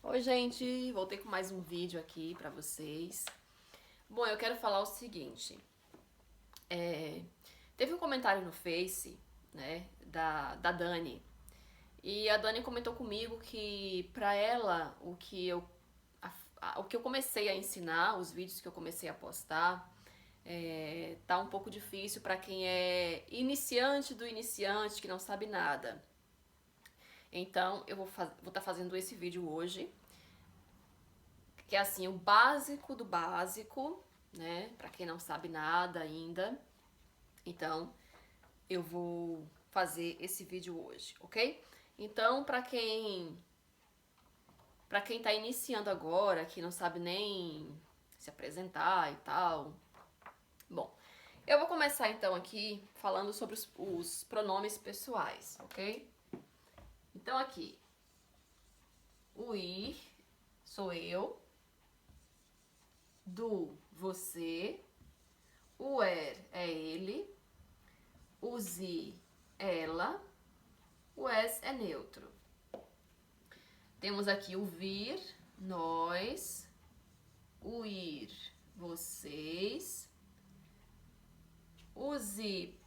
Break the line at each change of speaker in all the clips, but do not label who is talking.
Oi, gente, voltei com mais um vídeo aqui pra vocês. Bom, eu quero falar o seguinte. Teve um comentário no Face, né, da Dani. E a Dani comentou comigo que pra ela o que eu comecei a ensinar, os vídeos que eu comecei a postar, tá um pouco difícil pra quem é iniciante do iniciante, que não sabe nada. Então, eu vou estar fazendo esse vídeo hoje, que é assim, o básico do básico, né? Pra quem não sabe nada ainda. Então, eu vou fazer esse vídeo hoje, ok? Então, pra quem tá iniciando agora, que não sabe nem se apresentar e tal. Bom, eu vou começar então aqui falando sobre os pronomes pessoais, ok? Então aqui, o ir sou eu, do você, o é ele, o sie ela, o es é neutro. Temos aqui o vir, nós, o ir, vocês, o sie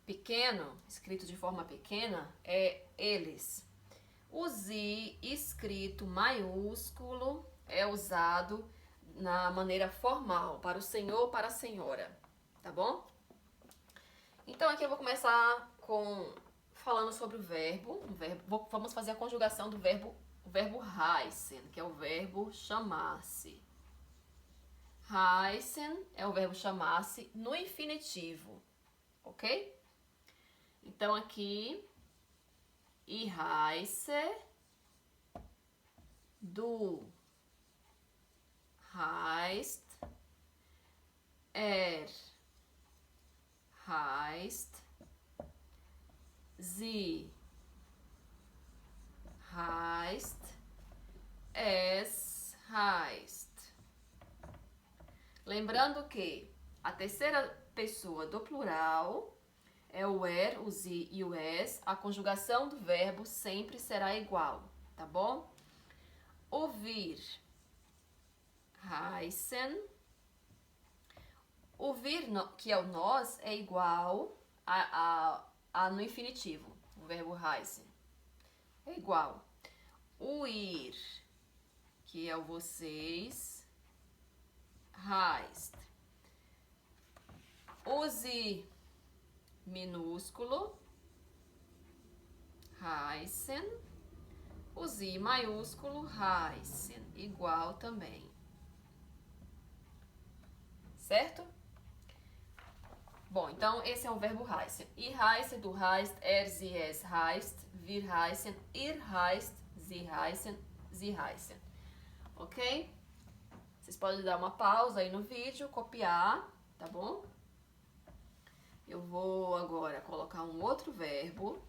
pequeno, escrito de forma pequena, é eles. O sie escrito maiúsculo é usado na maneira formal, para o senhor ou para a senhora, tá bom? Então aqui eu vou começar falando sobre vamos fazer a conjugação do verbo heißen, que é o verbo chamar-se. Heißen é o verbo chamar-se no infinitivo, ok? Então aqui, ich heiße, du heißt, heißt, sie heißt, es heißt. Lembrando que a terceira pessoa do plural é o o sie e o es. A conjugação do verbo sempre será igual, tá bom? O vir, heißen. O vir, que é o nós, é igual a no infinitivo, o verbo heißen. É igual. O ir, que é o vocês, heißt. O sie minúsculo, heißen. O sie maiúsculo, heißen. Igual também. Certo? Bom, então esse é o verbo heißen. Ich heiße, du heißt, sie, es heißt, wir heißen, ihr heißt, sie heißen, sie heißen. Ok? Vocês podem dar uma pausa aí no vídeo, copiar, tá bom? Eu vou agora colocar um outro verbo,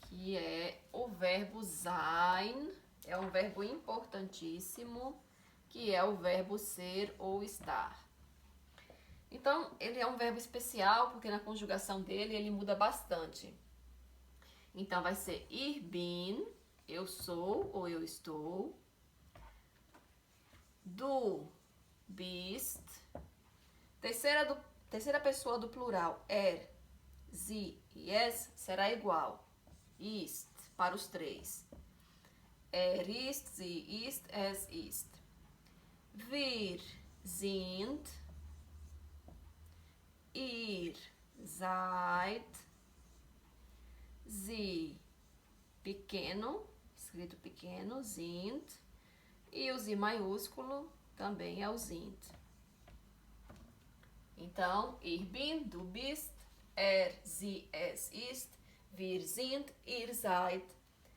que é o verbo sein. É um verbo importantíssimo, que é o verbo ser ou estar. Então, ele é um verbo especial, porque na conjugação dele ele muda bastante. Então, vai ser ich bin, eu sou ou eu estou. Du bist. Terceira pessoa do plural, sie e es será igual. Ist, para os três. Ist, sie ist, es ist. Wir sind, ihr seid, sie, pequeno, escrito pequeno, sind, e o sie maiúsculo também é o sind. Então, ich bin, du bist, sie, es ist, wir sind, ihr seid,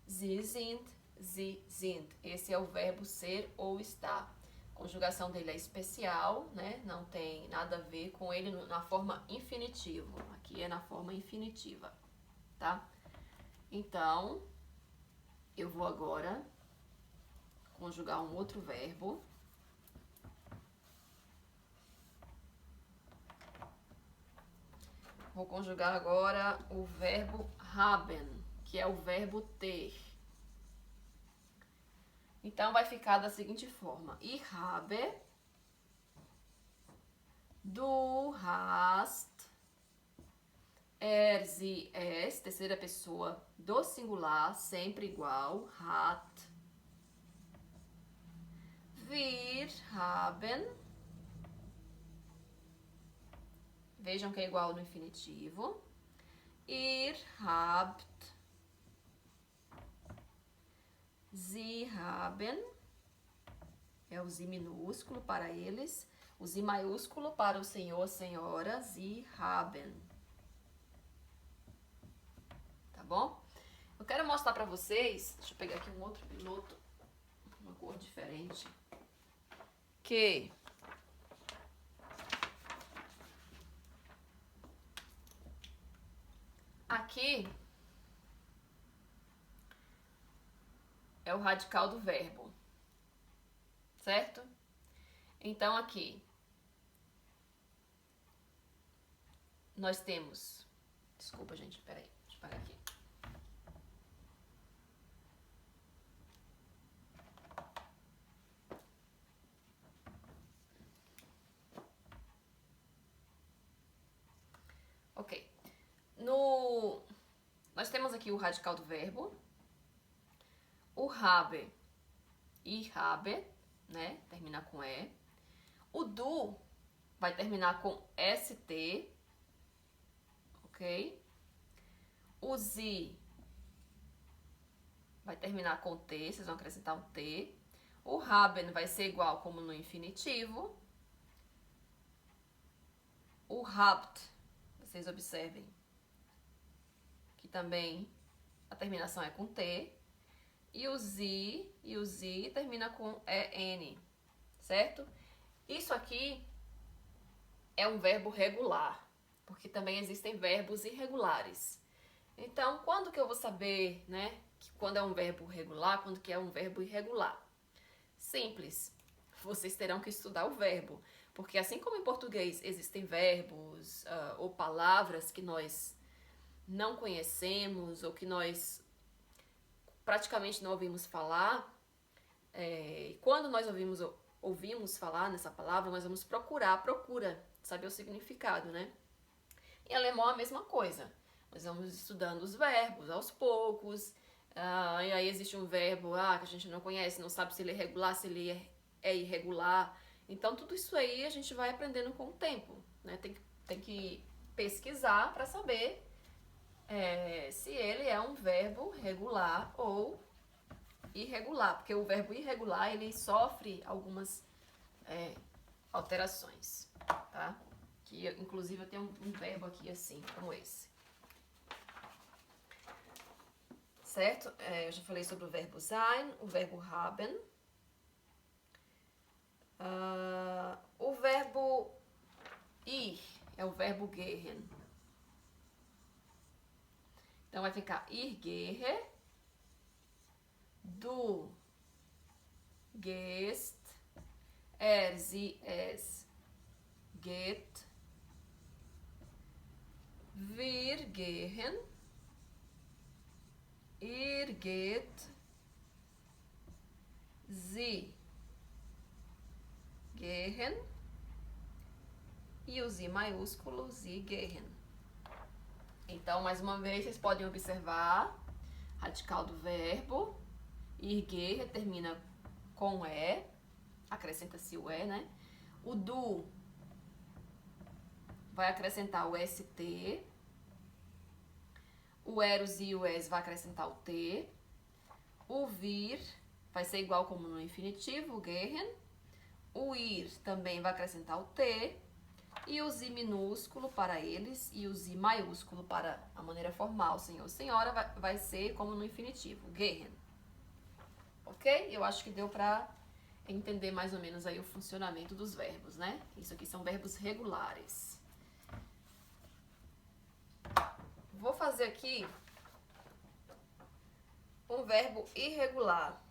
sie sind, sie sind. Esse é o verbo ser ou estar. A conjugação dele é especial, né? Não tem nada a ver com ele na forma infinitivo. Aqui é na forma infinitiva, tá? Então, eu vou agora conjugar um outro verbo. Vou conjugar agora o verbo haben, que é o verbo ter. Então, vai ficar da seguinte forma. Ich habe, du hast, er, sie, es, terceira pessoa do singular, sempre igual, hat. Wir haben, vejam que é igual no infinitivo. Ihr habt, sie haben, é o sie minúsculo para eles, o sie maiúsculo para o senhor, senhora, sie haben. Tá bom? Eu quero mostrar pra vocês, deixa eu pegar aqui um outro piloto, uma cor diferente, que aqui é o radical do verbo, certo? Então aqui nós temos, desculpa gente, peraí, deixa eu pagar aqui. Ok. Nós temos aqui o radical do verbo, o habe e habe, né? Termina com E. O do vai terminar com ST, ok? O sie vai terminar com T, vocês vão acrescentar um T. O haben vai ser igual como no infinitivo. O habt, vocês observem que também a terminação é com T. E o sie termina com EN, certo? Isso aqui é um verbo regular, porque também existem verbos irregulares. Então, quando que eu vou saber, né, que quando é um verbo regular, quando que é um verbo irregular? Simples. Vocês terão que estudar o verbo, porque assim como em português existem verbos ou palavras que nós não conhecemos ou que nós praticamente não ouvimos falar, quando nós ouvimos falar nessa palavra, nós vamos procura saber o significado, né? Em alemão a mesma coisa. Nós vamos estudando os verbos aos poucos, e aí existe um verbo que a gente não conhece, não sabe se ele é regular, se ele é irregular. Então tudo isso aí a gente vai aprendendo com o tempo, né? Tem que pesquisar para saber se ele é um verbo regular ou irregular, porque o verbo irregular ele sofre algumas alterações, tá? Que inclusive eu tenho um verbo aqui assim, como esse. Certo? Eu já falei sobre o verbo sein, o verbo haben. O verbo ir é o verbo gehen. Então vai ficar ir gehe, du gehst, er, sie, es geht, wir gehen, ihr geht, sie gehen e o sie maiúsculo, sie gehen. Então, mais uma vez, vocês podem observar radical do verbo, ir gehe termina com E, acrescenta-se o E, né? O du vai acrescentar o ST, o eros e o es vai acrescentar o T, o vir vai ser igual como no infinitivo, gehen, o ir também vai acrescentar o T, e o sie minúsculo para eles e o sie maiúsculo para a maneira formal, senhor, senhora, vai ser como no infinitivo, gehen. Ok? Eu acho que deu pra entender mais ou menos aí o funcionamento dos verbos, né? Isso aqui são verbos regulares. Vou fazer aqui um verbo irregular.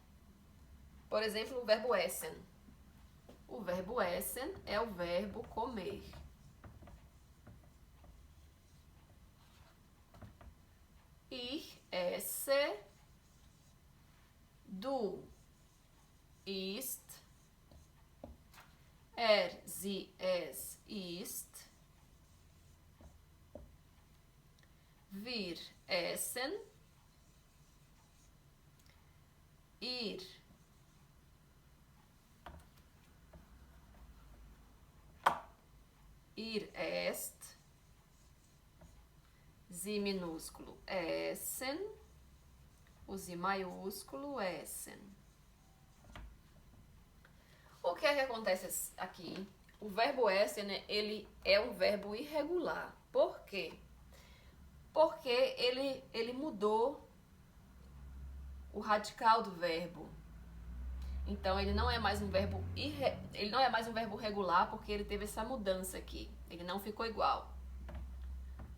Por exemplo, o verbo essen. O verbo essen é o verbo comer. Ich esse, du ist, sie, es ist, wir essen, ihr esst, sie minúsculo essen, o sie maiúsculo essen. O que é que acontece aqui? O verbo essen, ele é um verbo irregular. Por quê? Porque ele mudou o radical do verbo. Então ele não é mais um verbo regular porque ele teve essa mudança aqui. Ele não ficou igual.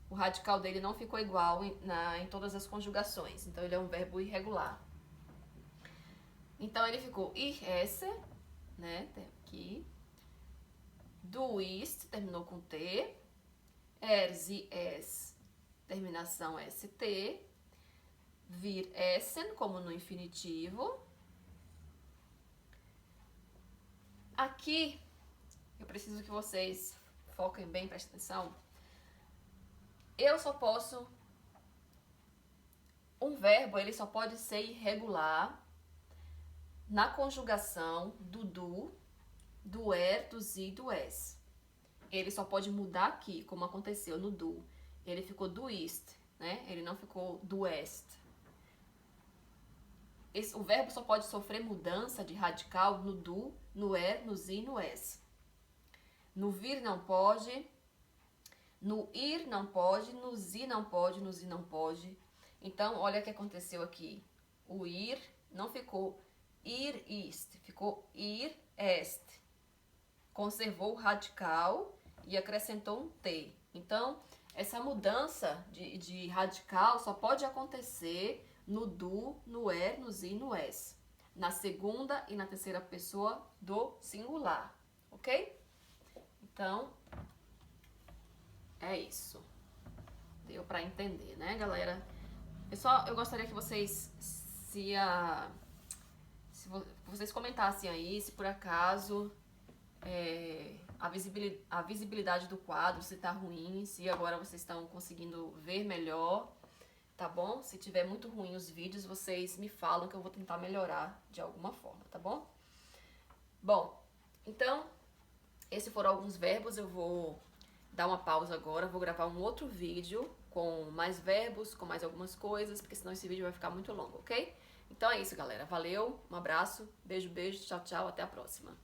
O radical dele não ficou igual em todas as conjugações. Então ele é um verbo irregular. Então ele ficou ich esse, né? Aqui. Du ist, terminou com T. Sie, es, terminação ST. Wir essen, como no infinitivo. Aqui, eu preciso que vocês foquem bem, prestem atenção. Eu só posso... Um verbo, ele só pode ser irregular na conjugação do du, do do sie e do es. Ele só pode mudar aqui, como aconteceu no du. Ele ficou du ist, né? Ele não ficou du est. O verbo só pode sofrer mudança de radical no du, no no sie e no es. No vir não pode, no ir não pode, no sie não pode, no sie não pode. Então, olha o que aconteceu aqui. O ir não ficou ir ist, ficou ir est. Conservou o radical e acrescentou um T. Então, essa mudança de radical só pode acontecer no du, no no sie e no es. Na segunda e na terceira pessoa do singular, ok? Então, é isso. Deu pra entender, né, galera? Pessoal, eu gostaria que vocês vocês comentassem aí se por acaso a visibilidade do quadro, se tá ruim, se agora vocês estão conseguindo ver melhor, tá bom? Se tiver muito ruim os vídeos, vocês me falam que eu vou tentar melhorar de alguma forma, tá bom? Bom, então, esses foram alguns verbos. Eu vou dar uma pausa agora, vou gravar um outro vídeo com mais verbos, com mais algumas coisas, porque senão esse vídeo vai ficar muito longo, ok? Então é isso, galera. Valeu, um abraço, beijo, beijo, tchau, tchau, até a próxima.